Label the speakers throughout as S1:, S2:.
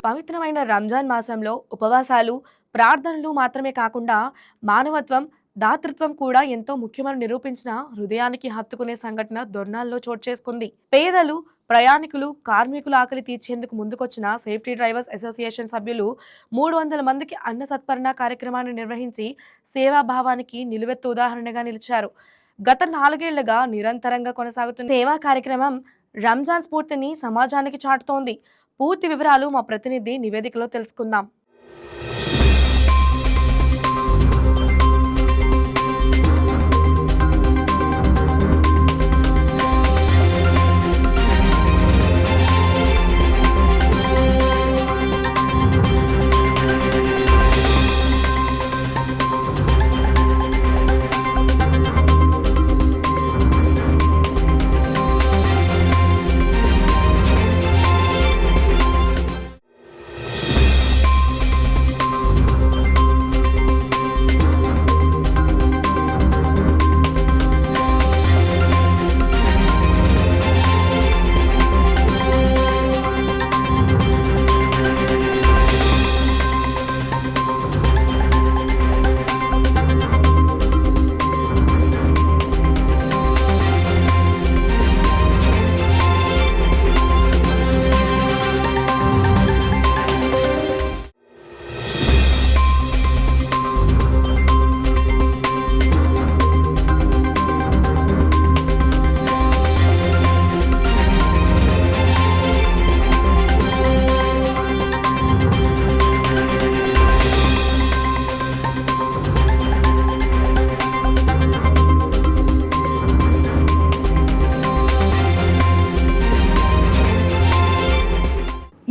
S1: పవిత్రమైన రంజాన్ మాసంలో ఉపవాసాలు, ప్రార్థనలు మాత్రమే కాకుండా మానవత్వం, దాతృత్వం కూడా ఎంతో ముఖ్యమని నిరూపించిన హృదయానికి హత్తుకునే సంఘటన దొర్నాల్లో చోటు చేసుకుంది. పేదలు, ప్రయాణికులు, కార్మికుల ఆకలి తీర్చేందుకు ముందుకొచ్చిన సేఫ్టీ డ్రైవర్స్ అసోసియేషన్ సభ్యులు 300 మందికి అన్న సత్పరణ కార్యక్రమాన్ని నిర్వహించి సేవాభావానికి నిలువెత్తు ఉదాహరణగా నిలిచారు. గత 4 ఏళ్లుగా నిరంతరంగా కొనసాగుతున్న సేవా కార్యక్రమం రంజాన్ స్ఫూర్తిని సమాజానికి చాటుతోంది. పూర్తి వివరాలు మా ప్రతినిధి నివేదికలో తెలుసుకుందాం.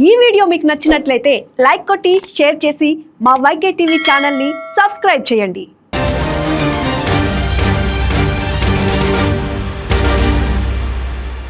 S2: ఈ వీడియో మీకు నచ్చినట్లయితే లైక్ కొట్టి షేర్ చేసి మా వైకే టీవీ ఛానల్ని సబ్స్క్రైబ్ చేయండి.